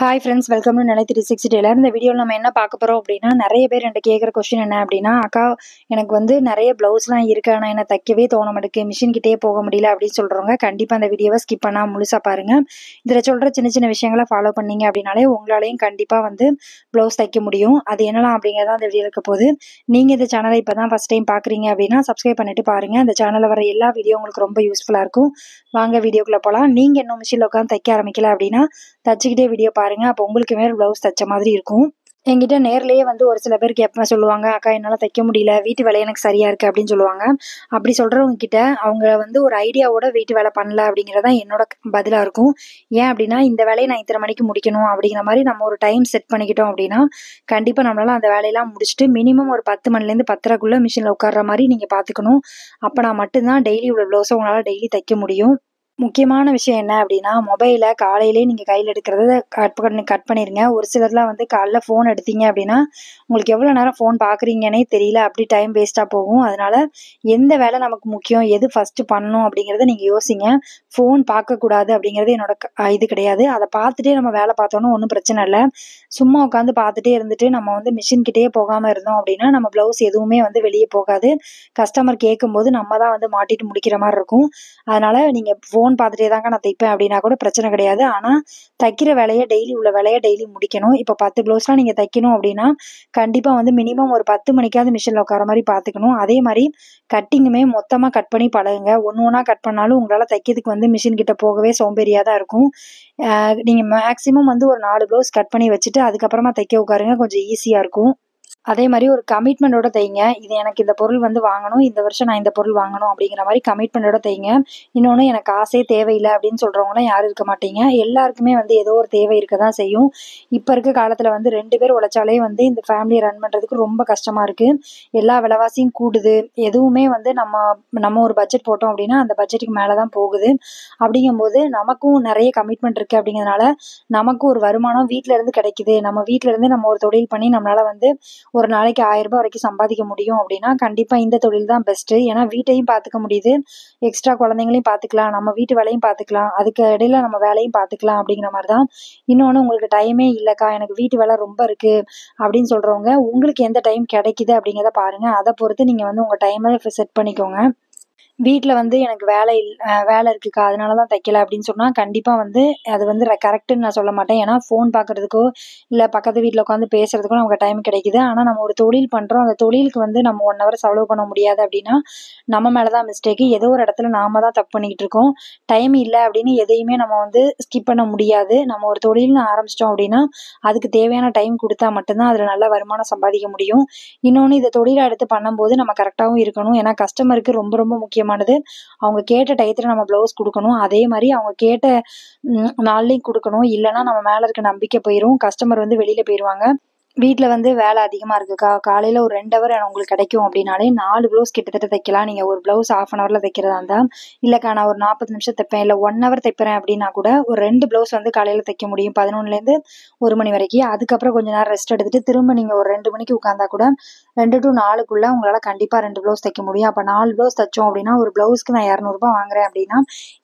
Hi friends, welcome to நிலை 360 Taylor. இந்த வீடியோவில் நம்ம என்ன பார்க்க போகிறோம் அப்படின்னா, நிறைய பேர் என்கிட்ட கேட்குற கொஸ்டின் என்ன அப்படின்னா, அக்கா எனக்கு வந்து நிறைய ப்ளவுஸ்லாம் இருக்குது, ஆனால் என்ன தைக்கவே தோண மாட்டேங்குது, மிஷின்கிட்டே போக முடியல அப்படின்னு சொல்கிறவங்க கண்டிப்பாக அந்த வீடியோவை ஸ்கிப் பண்ணால் முழுசாக பாருங்கள். இதில் சொல்கிற சின்ன சின்ன விஷயங்களை ஃபாலோ பண்ணீங்க அப்படின்னாலே உங்களாலையும் கண்டிப்பாக வந்து ப்ளவுஸ் தைக்க முடியும். அது என்னலாம் அப்படிங்கிறத அந்த வீடியோ இருக்க போது. நீங்கள் இந்த சேனலை இப்போ தான் ஃபஸ்ட் டைம் பார்க்குறீங்க அப்படின்னா சப்ஸ்கிரைப் பண்ணிட்டு பாருங்கள். இந்த சேனலில் வர எல்லா வீடியோ உங்களுக்கு ரொம்ப யூஸ்ஃபுல்லாக இருக்கும். வாங்க வீடியோக்குள்ளே போகலாம். நீங்கள் இன்னும் மிஷினில் உட்காந்து தைக்க ஆரம்பிக்கல அப்படின்னா தச்சுக்கிட்டே வீடியோ பாருங்க. அப்போ உங்களுக்கு மேல் ப்ளவுஸ் தைச்ச மாதிரி இருக்கும். என்கிட்ட நேர்லேயே வந்து ஒரு சில பேர் கேட்பேன், சொல்லுவாங்க, அக்கா என்னால் தைக்க முடியல, வீட்டு வேலை எனக்கு சரியா இருக்கு அப்படின்னு சொல்லுவாங்க. அப்படி சொல்றவங்க கிட்ட அவங்க வந்து ஒரு ஐடியாவோட வீட்டு வேலை பண்ணல அப்படிங்கிறதான் என்னோட பதிலாக இருக்கும். ஏன் அப்படின்னா, இந்த வேலையை நான் இத்தனை மணிக்கு முடிக்கணும் அப்படிங்கிற மாதிரி நம்ம ஒரு டைம் செட் பண்ணிக்கிட்டோம் அப்படின்னா கண்டிப்பாக நம்மளால அந்த வேலையெல்லாம் முடிச்சுட்டு மினிமம் ஒரு 10 மணிலேருந்து 10:30க்குள்ளே மிஷினில் உட்கார்ற மாதிரி நீங்கள் பார்த்துக்கணும். அப்போ நான் மட்டும்தான் டெய்லி உள்ள ப்ளவுஸை உங்களால் டெய்லி தைக்க முடியும். முக்கியமான விஷயம் என்ன அப்படின்னா, மொபைலை காலையிலே நீங்கள் கையில் எடுக்கிறத கட் பண்ணிடுங்க. ஒரு சிலர்லாம் வந்து காலைல ஃபோன் எடுத்தீங்க அப்படின்னா உங்களுக்கு எவ்வளோ நேரம் ஃபோன் பார்க்குறீங்கன்னே தெரியல, அப்படி டைம் வேஸ்ட்டாக போகும். அதனால் எந்த வேலை நமக்கு முக்கியம், எது ஃபஸ்ட்டு பண்ணணும் அப்படிங்கிறத நீங்கள் யோசிங்க. ஃபோன் பார்க்கக்கூடாது அப்படிங்கிறது என்னோட இது கிடையாது. அதை பார்த்துட்டே நம்ம வேலை பார்த்தோன்னா ஒன்றும் பிரச்சனை இல்லை. சும்மா உட்காந்து பார்த்துட்டே இருந்துட்டு நம்ம வந்து மிஷின்கிட்டே போகாமல் இருந்தோம் அப்படின்னா நம்ம ப்ளவுஸ் எதுவுமே வந்து வெளியே போகாது. கஸ்டமர் கேட்கும்போது நம்ம தான் வந்து மாட்டிட்டு முடிக்கிற மாதிரி இருக்கும். அதனால் நீங்கள் ஃபோன் பார்த்துட்டே தாங்க நான் தைப்பேன் அப்படின்னா கூட பிரச்சனை கிடையாது. ஆனால் தைக்கிற வேலையை டெய்லி உள்ள வேலையை டெய்லி முடிக்கணும். இப்போ 10 ப்ளவுஸ்லாம் நீங்கள் தைக்கணும் அப்படின்னா கண்டிப்பாக வந்து மினிமம் ஒரு 10 மணிக்காவது மிஷினில் உட்கார மாதிரி பார்த்துக்கணும். அதே மாதிரி கட்டிங்குமே மொத்தமாக கட் பண்ணி பழகுங்க. ஒன்று ஒன்றா கட் பண்ணாலும் உங்களால் தைக்கிறதுக்கு வந்து மிஷின் கிட்ட போகவே சோம்பேறியாக தான் இருக்கும். நீங்கள் மேக்ஸிமம் வந்து ஒரு 4 ப்ளவுஸ் கட் பண்ணி வச்சுட்டு அதுக்கப்புறமா தைக்க உட்காருங்க, கொஞ்சம் ஈஸியாக இருக்கும். அதே மாதிரி ஒரு கமிட்மெண்ட்டோட தைங்க. இது எனக்கு இந்த பொருள் வந்து வாங்கணும், இந்த வருஷம் நான் இந்த பொருள் வாங்கணும் அப்படிங்கிற மாதிரி கமிட்மெண்ட்டோட தைங்க. இன்னொன்று, எனக்கு காசே தேவையில்லை அப்படின்னு சொல்கிறவங்களாம் யாரும் இருக்க மாட்டீங்க. எல்லாருக்குமே வந்து ஏதோ ஒரு தேவை இருக்க தான் செய்யும். இப்போ இருக்க காலத்தில் வந்து 2 பேர் உழைச்சாலே வந்து இந்த ஃபேமிலியை ரன் பண்ணுறதுக்கு ரொம்ப கஷ்டமாக இருக்குது. எல்லா விலைவாசியும் கூடுது. எதுவுமே வந்து நம்ம ஒரு பட்ஜெட் போட்டோம் அப்படின்னா அந்த பட்ஜெட்டுக்கு மேலே தான் போகுது. அப்படிங்கும்போது நமக்கும் நிறைய கமிட்மெண்ட் இருக்குது. அப்படிங்கிறதுனால நமக்கும் ஒரு வருமானம் வீட்டில் இருந்து கிடைக்குது, நம்ம வீட்டில் இருந்து நம்ம ஒரு தொழில் பண்ணி நம்மளால் வந்து ஒரு நாளைக்கு 1000 ரூபாய் வரைக்கும் சம்பாதிக்க முடியும் அப்படின்னா கண்டிப்பாக இந்த தொழில் தான் பெஸ்ட்டு. ஏன்னா வீட்டையும் பார்த்துக்க முடியுது, எக்ஸ்ட்ரா குழந்தைங்களையும் பார்த்துக்கலாம், நம்ம வீட்டு வேலையும் பார்த்துக்கலாம், அதுக்கு இடையில நம்ம வேலையும் பார்த்துக்கலாம் அப்படிங்கிற மாதிரி தான். இன்னொன்று, உங்களுக்கு டைமே இல்லைக்கா, எனக்கு வீட்டு வேலை ரொம்ப இருக்குது அப்படின்னு சொல்கிறவங்க உங்களுக்கு எந்த டைம் கிடைக்குது அப்படிங்கிறத பாருங்கள். அதை பொறுத்து நீங்கள் வந்து உங்கள் டைமை செட் பண்ணிக்கோங்க. வீட்டில் வந்து எனக்கு வேலை இருக்குக்கா அதனால தான் தைக்கல அப்படின்னு சொன்னால் கண்டிப்பாக வந்து அது வந்து கரெக்டுன்னு நான் சொல்ல மாட்டேன். ஏன்னா ஃபோன் பார்க்குறதுக்கோ இல்லை பக்கத்து வீட்டில் உட்காந்து பேசுகிறதுக்கோ நமக்கு டைம் கிடைக்குது. ஆனால் நம்ம ஒரு தொழில் பண்ணுறோம், அந்த தொழிலுக்கு வந்து நம்ம 1 ஹவர் செலவு பண்ண முடியாது அப்படின்னா நம்ம மேலே தான் மிஸ்டேக்கு. ஏதோ ஒரு இடத்துல நாம தான் தப்பு பண்ணிக்கிட்டு இருக்கோம். டைம் இல்லை அப்படின்னு எதையுமே நம்ம வந்து ஸ்கிப் பண்ண முடியாது. நம்ம ஒரு தொழில்னு ஆரம்பிச்சிட்டோம் அப்படின்னா அதுக்கு தேவையான டைம் கொடுத்தா மட்டும்தான் அதில் நல்ல வருமானம் சம்பாதிக்க முடியும். இன்னொன்று, இதை தொழிலை எடுத்து பண்ணும்போது நம்ம கரெக்டாகவும் இருக்கணும். ஏன்னா கஸ்டமருக்கு ரொம்ப ரொம்ப முக்கியமானது அவங்க கேட்ட டயத்தில் நம்ம ப்ளவுஸ் கொடுக்கணும். அதே மாதிரி அவங்க கேட்ட நாள்லையும் கொடுக்கணும். இல்லைன்னா நம்ம மேலே இருக்க நம்பிக்கை போயிடும், கஸ்டமர் வந்து வெளியில் போயிடுவாங்க. வீட்டில் வந்து வேலை அதிகமாக இருக்குக்கா, காலையில் ஒரு 2 ஹவர் உங்களுக்கு கிடைக்கும் அப்படின்னாலே 4 ப்ளவுஸ் கிட்டத்தட்ட தைக்கலாம். நீங்கள் ஒரு ப்ளவுஸ் 1/2 ஹவரில் தைக்கிறதா இருந்தால், இல்லைக்கா நான் ஒரு 40 நிமிஷம் தைப்பேன், இல்லை 1 ஹவர் தைப்பேன் அப்படின்னா கூட ஒரு 2 ப்ளவுஸ் வந்து காலையில் தைக்க முடியும் 11லேருந்து 1 மணி வரைக்கும். அதுக்கப்புறம் கொஞ்சம் நேரம் ரெஸ்ட் எடுத்துகிட்டு திரும்ப நீங்கள் ஒரு 2 மணிக்கு உட்காந்தா கூட 2 to 4க்குள்ளே உங்களால் கண்டிப்பாக 2 ப்ளவுஸ் தைக்க முடியும். அப்போ 4 ப்ளவுஸ் தைச்சோம் அப்படின்னா ஒரு ப்ளவுஸ்க்கு நான் 200 ரூபாய் வாங்குறேன் அப்படின்னா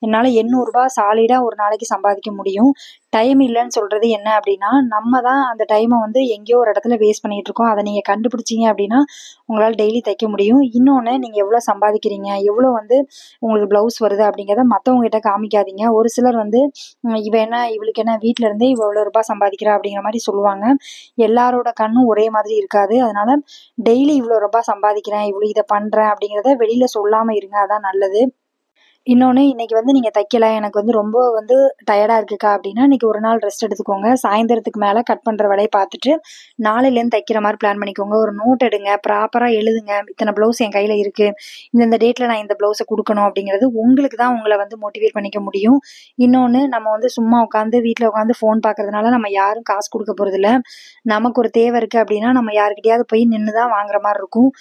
என்னால் 800 ரூபாய் சாலிடாக ஒரு நாளைக்கு சம்பாதிக்க முடியும். டைம் இல்லைன்னு சொல்கிறது என்ன அப்படின்னா, நம்ம தான் அந்த டைமை வந்து எங்கேயோ ஒரு இடத்துல வேஸ்ட் பண்ணிகிட்டு இருக்கோம். அதை நீங்கள் கண்டுபிடிச்சிங்க அப்படின்னா உங்களால் டெய்லி தைக்க முடியும். இன்னொன்று, நீங்கள் எவ்வளோ சம்பாதிக்கிறீங்க, எவ்வளோ வந்து உங்களுக்கு ப்ளவுஸ் வருது அப்படிங்கிறத மற்றவங்ககிட்ட காமிக்காதீங்க. ஒரு சிலர் வந்து இவளுக்கு என்ன வீட்டில் இருந்தே இவ்வளோ ரூபாய் சம்பாதிக்கிறா அப்படிங்கிற மாதிரி சொல்லுவாங்க. எல்லாரோட கண்ணும் ஒரே மாதிரி இருக்காது. அதனால் டெய்லி இவ்வளோ ரூபாய் சம்பாதிக்கிறேன், இவ்வளோ இதை பண்ணுறேன் அப்படிங்கிறத வெளியில் சொல்லாமல் இருங்க, அதான் நல்லது. இன்னொன்று, இன்றைக்கி வந்து நீங்கள் தைக்கல, எனக்கு வந்து ரொம்ப வந்து டயர்டாக இருக்குக்கா அப்படின்னா இன்றைக்கி ஒரு நாள் ரெஸ்ட் எடுத்துக்கோங்க. சாயந்தரத்துக்கு மேலே கட் பண்ணுற வேலையை பார்த்துட்டு நாளையிலேருந்து தைக்கிற மாதிரி பிளான் பண்ணிக்கோங்க. ஒரு நோட் எடுங்க, ப்ராப்பராக எழுதுங்க, இத்தனை ப்ளவுஸ் என் கையில் இருக்குது, இந்த டேட்டில் நான் இந்த ப்ளவுஸை கொடுக்கணும் அப்படிங்கிறது உங்களுக்கு தான் உங்களை வந்து மோட்டிவேட் பண்ணிக்க முடியும். இன்னொன்று, நம்ம வந்து சும்மா உட்காந்து வீட்டில் உட்காந்து ஃபோன் பார்க்குறதுனால நம்ம யாரும் காசு கொடுக்க போகிறதில்ல. நமக்கு ஒரு தேவை இருக்குது அப்படின்னா நம்ம யாருக்கிட்டையாவது போய் நின்று தான் வாங்குற மாதிரி இருக்கும்.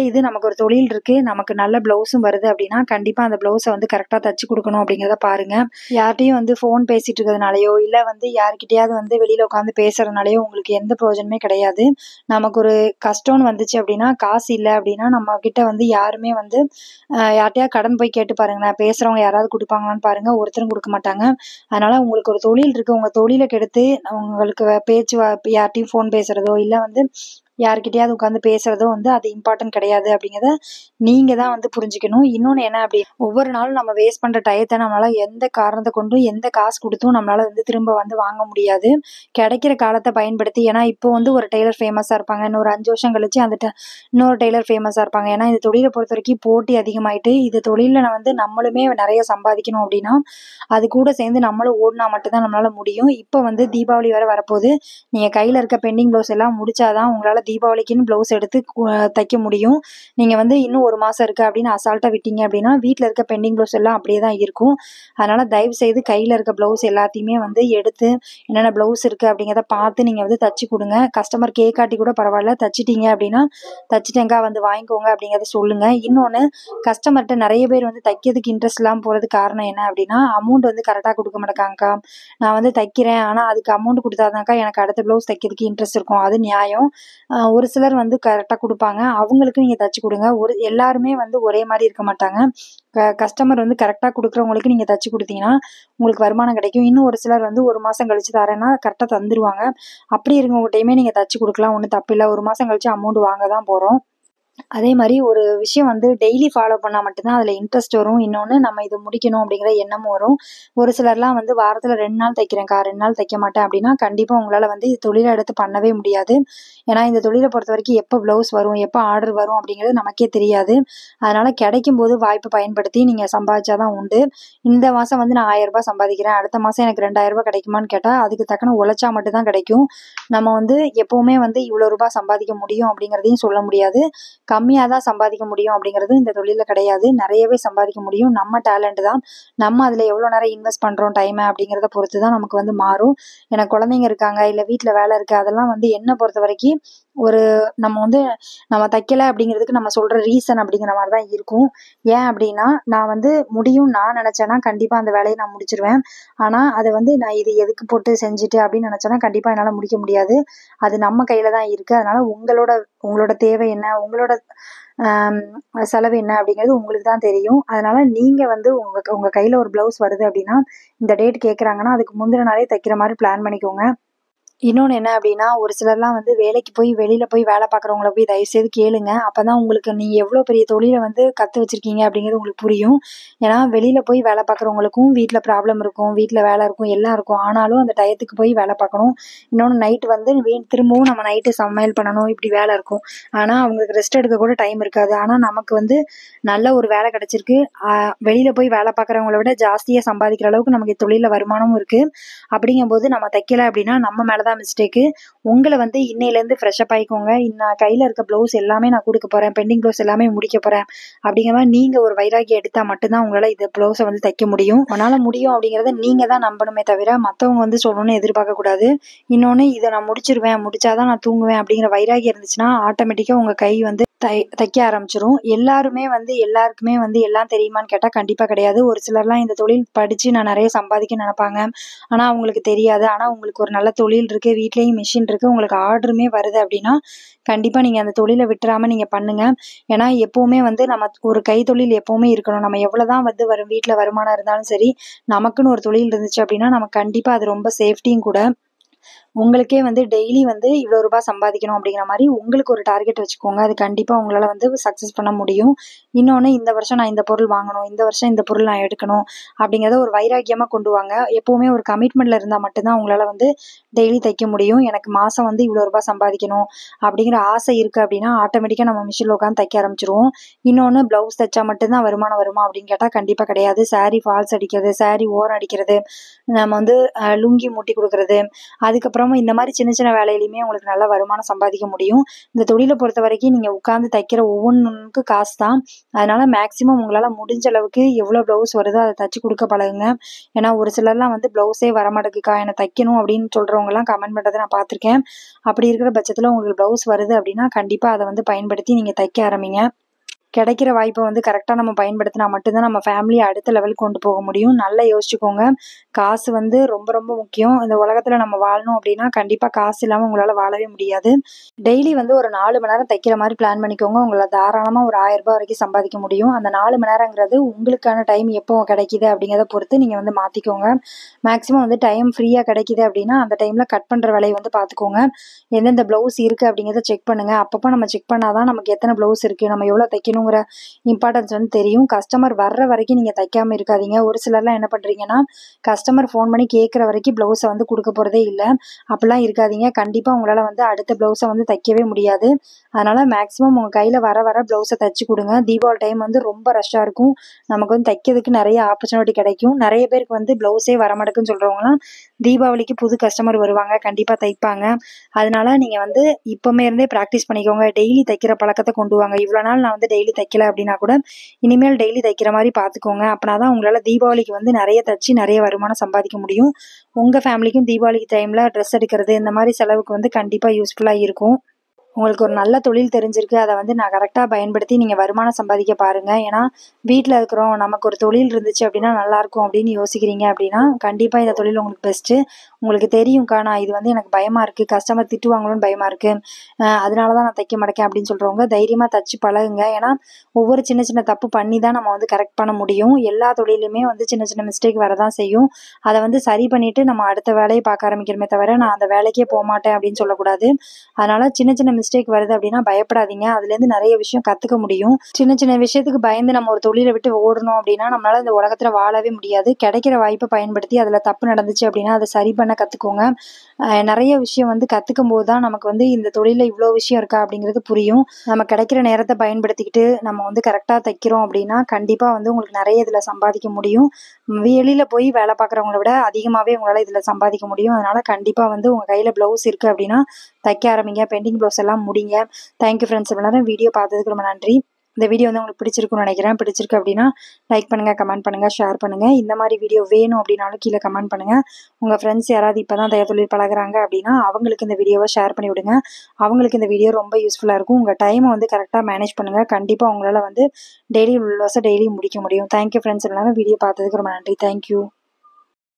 இது நமக்கு ஒரு தொழில் இருக்குது, நமக்கு நல்ல ப்ளவுஸும் வருது அப்படின்னா கண்டிப்பாக அந்த ப்ளவுஸை வந்து வந்து கரெக்டாக தச்சு கொடுக்கணும் அப்படிங்கிறத பாருங்கள். யார்கிட்டையும் வந்து ஃபோன் பேசிகிட்டு இருக்கிறதுனாலையோ இல்லை வந்து யார்கிட்டையாவது வந்து வெளியில் உட்காந்து பேசுகிறதுனாலையோ உங்களுக்கு எந்த பிரயோஜனமே கிடையாது. நமக்கு ஒரு கஷ்டம்னு வந்துச்சு அப்படின்னா, காசு இல்லை அப்படின்னா நம்ம கிட்ட வந்து யாருமே வந்து யார்கிட்டயாவது கடன் போய் கேட்டு பாருங்களேன். பேசுகிறவங்க யாராவது கொடுப்பாங்களான்னு பாருங்கள், ஒருத்தரும் கொடுக்க மாட்டாங்க. அதனால் உங்களுக்கு ஒரு தொழில் இருக்குது, உங்கள் தொழிலை கெடுத்து உங்களுக்கு பேச்சு யார்கிட்டையும் ஃபோன் பேசுகிறதோ இல்லை வந்து யார்கிட்டயாவது உட்காந்து பேசுறதோ வந்து அது இம்பார்ட்டன்ட் கிடையாது அப்படிங்கிறத நீங்க தான் வந்து புரிஞ்சுக்கணும். இன்னொன்று என்ன அப்படி, ஒவ்வொரு நாளும் நம்ம வேஸ்ட் பண்ற டயத்தை நம்மளால எந்த காரணத்தை கொண்டும் எந்த காசு கொடுத்தும் நம்மளால வந்து திரும்ப வந்து வாங்க முடியாது. கிடைக்கிற காலத்தை பயன்படுத்தி, ஏன்னா இப்போ வந்து ஒரு டெய்லர் ஃபேமஸா இருப்பாங்க, இன்னொரு 5 வருஷம் கழிச்சு அந்த இன்னொரு டெய்லர் ஃபேமஸா இருப்பாங்க. ஏன்னா இந்த தொழிலை பொறுத்த வரைக்கும் போட்டி அதிகமாயிட்டு, இது தொழில வந்து நம்மளுமே நிறைய சம்பாதிக்கணும் அப்படின்னா அது கூட சேர்ந்து நம்மளும் ஓடினா மட்டும்தான் நம்மளால முடியும். இப்போ வந்து தீபாவளி வரை வரப்போகுது. நீங்க கையில இருக்க பெண்டிங் ப்ளவுஸ் எல்லாம் முடிச்சாதான் உங்களால தீபாவளிக்குன்னு ப்ளவுஸ் எடுத்து தைக்க முடியும். நீங்கள் வந்து இன்னும் 1 மாதம் இருக்குது அப்படின்னு அசால்ட்டாக விட்டீங்க அப்படின்னா வீட்டில் இருக்க பெண்டிங் ப்ளவுஸ் எல்லாம் அப்படியே தான் இருக்கும். அதனால் தயவு செய்து கையில் இருக்க ப்ளவுஸ் எல்லாத்தையுமே வந்து எடுத்து என்னென்ன ப்ளவுஸ் இருக்குது அப்படிங்கிறத பார்த்து நீங்கள் வந்து தச்சு கொடுங்க. கஸ்டமர் கேட்காட்டி கூட பரவாயில்ல, தச்சிட்டீங்க அப்படின்னா தச்சிட்டேங்கா வந்து வாங்கிக்கோங்க அப்படிங்கிறத சொல்லுங்கள். இன்னொன்று, கஸ்டமர்கிட்ட நிறைய பேர் வந்து தைக்கிறதுக்கு இன்ட்ரெஸ்ட் இல்லாமல் போகிறதுக்கு காரணம் என்ன அப்படின்னா, அமௌண்ட் வந்து கரெக்டாக கொடுக்க மாட்டேங்காங்க்கா. நான் வந்து தைக்கிறேன், ஆனால் அதுக்கு அமௌண்ட் கொடுத்தாதாங்க்கா எனக்கு அடுத்த ப்ளவுஸ் தைக்கிறதுக்கு இன்ட்ரெஸ்ட் இருக்கும். அது நியாயம். ஒரு சிலர் வந்து கரெக்டாக கொடுப்பாங்க, அவங்களுக்கு நீங்கள் தச்சு கொடுங்க. எல்லாருமே வந்து ஒரே மாதிரி இருக்க மாட்டாங்க. கஸ்டமர் வந்து கரெக்டாக கொடுக்குறவங்களுக்கு நீங்கள் தச்சு கொடுத்தீங்கன்னா உங்களுக்கு வருமானம் கிடைக்கும். இன்னும் ஒரு சிலர் வந்து 1 மாதம் கழிச்சு தரேன்னா கரெக்டாக தந்துடுவாங்க. அப்படி இருக்கவங்ககிட்டையுமே நீங்கள் தச்சு கொடுக்கலாம், ஒன்றும் தப்பில்லை. 1 மாதம் கழிச்சு அமௌண்ட் வாங்க தான் போகிறோம். அதே மாதிரி ஒரு விஷயம் வந்து டெய்லி ஃபாலோ பண்ணால் மட்டும்தான் அதில் இன்ட்ரெஸ்ட் வரும். இன்னொன்று, நம்ம இதை முடிக்கணும் அப்படிங்கிற எண்ணமும் வரும். ஒரு சிலர்லாம் வந்து வாரத்தில் 2 நாள் தைக்கிறேன்க்கா, 2 நாள் தைக்க மாட்டேன் அப்படின்னா கண்டிப்பாக உங்களால் வந்து இது தொழிலை எடுத்து பண்ணவே முடியாது. ஏன்னா இந்த தொழிலை பொறுத்த வரைக்கும் எப்போ ப்ளவுஸ் வரும், எப்போ ஆர்டர் வரும் அப்படிங்கிறது நமக்கே தெரியாது. அதனால் கிடைக்கும் போது வாய்ப்பை பயன்படுத்தி நீங்கள் சம்பாதிச்சாதான் உண்டு. இந்த மாதம் வந்து நான் 1000 ரூபாய் சம்பாதிக்கிறேன், அடுத்த மாதம் எனக்கு 2000 ரூபாய் கிடைக்குமான்னு கேட்டால் அதுக்கு தக்கன உழைச்சா மட்டும்தான் கிடைக்கும். நம்ம வந்து எப்போவுமே வந்து இவ்வளோ ரூபாய் சம்பாதிக்க முடியும் அப்படிங்கிறதையும் சொல்ல முடியாது. கம்மியாக தான் சம்பாதிக்க முடியும் அப்படிங்கிறது இந்த தொழிலில் கிடையாது. நிறையவே சம்பாதிக்க முடியும். நம்ம டேலண்ட் தான். நம்ம அதில் எவ்வளோ நேரம் இன்வெஸ்ட் பண்ணுறோம் டைமை அப்படிங்கிறத பொறுத்து தான் நமக்கு வந்து மாறும். எனக்கு குழந்தைங்க இருக்காங்க, இல்லை வீட்டில் வேலை இருக்குது, அதெல்லாம் வந்து என்னை பொறுத்த வரைக்கும் ஒரு நம்ம வந்து நம்ம தைக்கலை அப்படிங்கிறதுக்கு நம்ம சொல்கிற ரீசன் அப்படிங்கிற மாதிரி தான் இருக்கும். ஏன் அப்படின்னா, நான் வந்து முடியும் நான் நினச்சேன்னா கண்டிப்பாக அந்த வேலையை நான் முடிச்சிருவேன். ஆனால் அதை வந்து நான் இது எதுக்கு போட்டு செஞ்சுட்டு அப்படின்னு நினச்சேன்னா கண்டிப்பாக என்னால் முடிக்க முடியாது. அது நம்ம கையில் தான் இருக்குது. அதனால் உங்களோட தேவை என்ன, உங்களோட செலவு என்ன அப்படிங்கிறது உங்களுக்கு தான் தெரியும். அதனால் நீங்கள் வந்து உங்கள் கையில் ஒரு ப்ளவுஸ் வருது அப்படின்னா, இந்த டேட் கேட்குறாங்கன்னா அதுக்கு முந்தின நாளே தைக்கிற மாதிரி பிளான் பண்ணிக்கோங்க. இன்னொன்று என்ன அப்படின்னா, ஒரு சிலர்லாம் வந்து வேலைக்கு போய் வெளியில் போய் வேலை பார்க்குறவங்கள போய் தயவுசெய்து கேளுங்க. அப்போ தான் உங்களுக்கு நீங்கள் எவ்வளோ பெரிய தொழிலை வந்து கற்று வச்சுருக்கீங்க அப்படிங்கிறது உங்களுக்கு புரியும். ஏன்னா வெளியில் போய் வேலை பார்க்குறவங்களுக்கும் வீட்டில் ப்ராப்ளம் இருக்கும், வீட்டில் வேலை இருக்கும், எல்லாம் இருக்கும். ஆனாலும் அந்த டயத்துக்கு போய் வேலை பார்க்கணும். இன்னொன்று, நைட்டு வந்து திரும்பவும் நம்ம நைட்டு சமையல் பண்ணணும், இப்படி வேலை இருக்கும். ஆனால் அவங்களுக்கு ரெஸ்ட் எடுக்க கூட டைம் இருக்காது. ஆனால் நமக்கு வந்து நல்ல ஒரு வேலை கிடச்சிருக்கு. வெளியில் போய் வேலை பார்க்குறவங்கள விட ஜாஸ்தியாக சம்பாதிக்கிற அளவுக்கு நமக்கு தொழிலில் வருமானமும் இருக்குது. அப்படிங்கும்போது நம்ம தைக்கலை அப்படின்னா நம்ம மேலே தான் மிஸ்டேக்கு. உங்களை வந்து இன்னையிலேருந்து ஃப்ரெஷ்அப் ஆகிக்கோங்க. நான் கையில் இருக்க ப்ளவுஸ் எல்லாமே நான் கொடுக்க போகிறேன், பெண்டிங் ப்ளவுஸ் எல்லாமே முடிக்க போகிறேன் அப்படிங்கிற மாதிரி நீங்கள் ஒரு வைராகியம் எடுத்தால் மட்டும்தான் உங்களால் இந்த ப்ளவுஸை வந்து தைக்க முடியும். உன்னால் முடியும் அப்படிங்கிறத நீங்கள் தான் நம்பணுமே தவிர மற்றவங்க வந்து சொல்லணும்னு எதிர்பார்க்கக்கூடாது. இன்னொன்று, இதை நான் முடிச்சிருவேன், முடிச்சாதான் நான் தூங்குவேன் அப்படிங்கிற வைராகியம் இருந்துச்சுன்னா ஆட்டோமேட்டிக்காக உங்கள் கை வந்து தைக்க ஆரம்பிச்சிரும். எல்லாருக்குமே வந்து எல்லாம் தெரியுமான்னு கேட்டால் கண்டிப்பாக கிடையாது. ஒரு சிலர்லாம் இந்த தொழில் படித்து நான் நிறைய சம்பாதிக்க நினைப்பாங்க, ஆனால் அவங்களுக்கு தெரியாது. ஆனால் உங்களுக்கு ஒரு நல்ல தொழில் இருக்குது, வீட்லேயும் மிஷின் இருக்குது, உங்களுக்கு ஆர்டருமே வருது அப்படின்னா கண்டிப்பாக நீங்கள் அந்த தொழிலை விட்டுறாமல் நீங்கள் பண்ணுங்கள். ஏன்னா எப்போவுமே வந்து நம்ம ஒரு கைத்தொழில் எப்போவுமே இருக்கணும். நம்ம எவ்வளோ தான் வந்து வீட்டில் வருமானம் இருந்தாலும் சரி, நமக்குன்னு ஒரு தொழில் இருந்துச்சு அப்படின்னா நமக்கு கண்டிப்பாக அது ரொம்ப சேஃப்டியும் கூட. உங்களுக்கே வந்து டெய்லி வந்து இவ்வளோ ரூபாய் சம்பாதிக்கணும் அப்படிங்கிற மாதிரி உங்களுக்கு ஒரு டார்கெட் வச்சுக்கோங்க. அது கண்டிப்பாக உங்களால் வந்து சக்ஸஸ் பண்ண முடியும். இன்னொன்று, இந்த வருஷம் நான் இந்த பொருள் வாங்கணும், இந்த வருஷம் இந்த பொருள் நான் எடுக்கணும் அப்படிங்கிறத ஒரு வைராக்கியமாக கொண்டு வாங்க. எப்போவுமே ஒரு கமிட்மெண்ட்டில் இருந்தால் மட்டும்தான் உங்களால் வந்து டெய்லி தைக்க முடியும். எனக்கு மாதம் வந்து இவ்வளோ ரூபாய் சம்பாதிக்கணும் அப்படிங்கிற ஆசை இருக்குது அப்படின்னா ஆட்டோமேட்டிக்காக நம்ம மிஷினில் உட்காந்து தைக்க ஆரம்பிச்சிருவோம். இன்னொன்று, ப்ளவுஸ் தைச்சா மட்டும்தான் வருமானம் வருமா அப்படின்னு கேட்டால் கண்டிப்பாக கிடையாது. சாரீ ஃபால்ஸ் அடிக்கிறது, சாரீ ஓரம் அடிக்கிறது, நம்ம வந்து லுங்கி மூட்டி கொடுக்குறது, அதுக்கப்புறமா இந்த மாதிரி சின்ன சின்ன வேலையிலையுமே உங்களுக்கு நல்ல வருமானம் சம்பாதிக்க முடியும். இந்த தொழிலை பொறுத்த வரைக்கும் நீங்கள் உட்காந்து தைக்கிற ஒவ்வொன்றுக்கு காசு தான். அதனால் மேக்ஸிமம் உங்களால் முடிஞ்ச அளவுக்கு எவ்வளோ ப்ளவுஸ் வருதோ அதை தைச்சி கொடுக்க பழகுங்க. ஏன்னா ஒரு சிலர்லாம் வந்து ப்ளவுஸே வரமாட்டேங்குக்கா, என்னை தைக்கணும் அப்படின்னு சொல்கிறவங்கலாம் கமெண்ட் பண்ணுறதை நான் பார்த்துருக்கேன். அப்படி இருக்கிற பட்சத்தில் உங்களுக்கு ப்ளவுஸ் வருது அப்படின்னா கண்டிப்பாக அதை வந்து பயன்படுத்தி நீங்கள் தைக்க ஆரம்பிங்க. கிடைக்கிற வாய்ப்பை வந்து கரெக்டாக நம்ம பயன்படுத்தினா மட்டும்தான் நம்ம ஃபேமிலியை அடுத்த லெவலுக்கு கொண்டு போக முடியும். நல்லா யோசிச்சுக்கோங்க. காசு வந்து ரொம்ப ரொம்ப முக்கியம். இந்த உலகத்தில் நம்ம வாழணும் அப்படின்னா கண்டிப்பாக காசு இல்லாமல் உங்களால் வாழவே முடியாது. டெய்லி வந்து ஒரு 4 மணி நேரம் தைக்கிற மாதிரி பிளான் பண்ணிக்கோங்க. உங்களை தாராளமாக ஒரு 1000 ரூபாய் வரைக்கும் சம்பாதிக்க முடியும். அந்த 4 மணி நேரங்கிறது உங்களுக்கான டைம் எப்போ கிடைக்கிது அப்படிங்கிறத பொறுத்து நீங்கள் வந்து மாற்றிக்கோங்க. மேக்ஸிமம் வந்து டைம் ஃப்ரீயாக கிடைக்கிது அப்படின்னா அந்த டைமில் கட் பண்ணுற வேலையை வந்து பார்த்துக்கோங்க. எந்தெந்த ப்ளவுஸ் இருக்குது அப்படிங்கிறத செக் பண்ணுங்கள். அப்பப்போ நம்ம செக் பண்ணாதான் நமக்கு எத்தனை ப்ளவுஸ் இருக்குது, நம்ம எவ்வளோ தைக்கணுங்கிற இம்பார்ட்டன்ஸ் வந்து தெரியும். கஸ்டமர் வர்ற வரைக்கும் நீங்கள் தைக்காமல் இருக்காதீங்க. ஒரு சிலர்லாம் என்ன பண்ணுறீங்கன்னா, கஸ்டமர் ஃபோன் பண்ணி கேட்குற வரைக்கும் ப்ளவுஸை வந்து கொடுக்க போகிறதே இல்லை. அப்படிலாம் இருக்காதீங்க. கண்டிப்பாக உங்களால் வந்து அடுத்த ப்ளவுஸை வந்து தைக்கவே முடியாது. அதனால் மேக்ஸிமம் உங்கள் கையில் வர ப்ளவுஸை தைச்சி கொடுங்க. தீபாவளி டைம் வந்து ரொம்ப ரஷ்ஷாக இருக்கும். நமக்கு வந்து தைக்கிறதுக்கு நிறைய ஆப்பர்ச்சுனிட்டி கிடைக்கும். நிறைய பேருக்கு வந்து ப்ளவுஸே வரமாட்டேக்குன்னு சொல்கிறவங்களாம் தீபாவளிக்கு புது கஸ்டமர் வருவாங்க, கண்டிப்பாக தைப்பாங்க. அதனால நீங்கள் வந்து இப்போமே இருந்தே ப்ராக்டிஸ் பண்ணிக்கோங்க. டெய்லி தைக்கிற பழக்கத்தை கொண்டு வாங்க. இவ்வளோ நாள் நான் வந்து டெய்லி தைக்கல அப்படின்னா கூட இனிமேல் டெய்லி தைக்கிற மாதிரி பார்த்துக்கோங்க. அப்படின்னா தான் உங்களால் தீபாவளிக்கு வந்து நிறைய தைச்சி நிறைய வருமானம் சம்பாதிக்க முடியும். உங்கள் ஃபேமிலிக்கும் தீபாவளிக்கு டைமில் ட்ரெஸ் எடுக்கிறது இந்த மாதிரி செலவுக்கு வந்து கண்டிப்பாக யூஸ்ஃபுல்லாக இருக்கும். உங்களுக்கு ஒரு நல்ல தொழில் தெரிஞ்சிருக்கு. அதை வந்து நான் கரெக்டாக பயன்படுத்தி நீங்கள் வருமானம் சம்பாதிக்க பாருங்கள். ஏன்னா வீட்டில் இருக்கிறோம், நமக்கு ஒரு தொழில் இருந்துச்சு அப்படின்னா நல்லாயிருக்கும் அப்படின்னு யோசிக்கிறீங்க அப்படின்னா கண்டிப்பாக இந்த தொழில் உங்களுக்கு பெஸ்ட்டு. உங்களுக்கு தெரியும்க்கா, நான் இது வந்து எனக்கு பயமாக இருக்குது, கஸ்டமர் திட்டுவாங்களோன்னு பயமாக இருக்குது, அதனால தான் நான் தைக்க மாட்டேன் அப்படின்னு சொல்கிறவங்க தைரியமாக தைச்சி பழகுங்க. ஏன்னா ஒவ்வொரு சின்ன சின்ன தப்பு பண்ணி தான் நம்ம வந்து கரெக்ட் பண்ண முடியும். எல்லா தொழிலுமே வந்து சின்ன சின்ன மிஸ்டேக் வரதான் செய்யும். அதை வந்து சரி பண்ணிவிட்டு நம்ம அடுத்த வேலையை பார்க்க ஆரம்பிக்கிறோமே தவிர நான் அந்த வேலைக்கே போக மாட்டேன் அப்படின்னு சொல்லக்கூடாது. அதனால் சின்ன சின்ன மிஸ்டேக் வருது அப்படின்னா பயப்படாதீங்க. அதுலேருந்து நிறைய விஷயம் கற்றுக்க முடியும். சின்ன சின்ன விஷயத்துக்கு பயந்து நம்ம ஒரு தொழிலை விட்டு ஓடணும் அப்படின்னா நம்மளால் இந்த உலகத்தில் வாழவே முடியாது. கிடைக்கிற வாய்ப்பை பயன்படுத்தி அதில் தப்பு நடந்துச்சு அப்படின்னா அதை சரி பண்ண கற்றுக்கோங்க. நிறைய விஷயம் வந்து கற்றுக்கும் போது தான் நமக்கு வந்து இந்த தொழிலில் இவ்வளோ விஷயம் இருக்கா அப்படிங்கிறது புரியும். நம்ம கிடைக்கிற நேரத்தை பயன்படுத்திக்கிட்டு நம்ம வந்து கரெக்டாக தைக்கிறோம் அப்படின்னா கண்டிப்பாக வந்து உங்களுக்கு நிறைய இதில் சம்பாதிக்க முடியும். வெளியில் போய் வேலை பார்க்குறவங்கள விட அதிகமாகவே உங்களால் இதில் சம்பாதிக்க முடியும். அதனால் கண்டிப்பாக வந்து உங்கள் கையில் ப்ளவுஸ் இருக்குது அப்படின்னா தைக்க ஆரம்பிங்க. பெண்டிங் ப்ளவுஸ் எல்லாம் முடிங்க. Thank you friends. இவ்வளோ நேரம் வீடியோ பார்த்ததுக்கு ரொம்ப நன்றி. இந்த வீடியோ வந்து உங்களுக்கு பிடிச்சிருக்குன்னு நினைக்கிறேன். பிடிச்சிருக்கு அப்படின்னா லைக் பண்ணுங்கள், கமெண்ட் பண்ணுங்கள், ஷேர் பண்ணுங்கள். இந்த மாதிரி வீடியோ வேணும் அப்படின்னாலும் கீழே கமெண்ட் பண்ணுங்கள். உங்கள் ஃப்ரெண்ட்ஸ் யாராவது இப்போ தான் தையல் தொழில் பழகுறாங்க அப்படின்னா அவங்களுக்கு இந்த வீடியோவை ஷேர் பண்ணி விடுங்க. அவங்களுக்கு இந்த வீடியோ ரொம்ப யூஸ்ஃபுல்லாக இருக்கும். உங்கள் டைமை வந்து கரெக்டாக மேனேஜ் பண்ணுங்கள். கண்டிப்பாக உங்களால் வந்து டெய்லி உள்ளவசை டெய்லி முடிக்க முடியும். Thank you friends. இவ்வளோ நேரம் வீடியோ பார்த்ததுக்கு ரொம்ப நன்றி. தேங்க்யூ.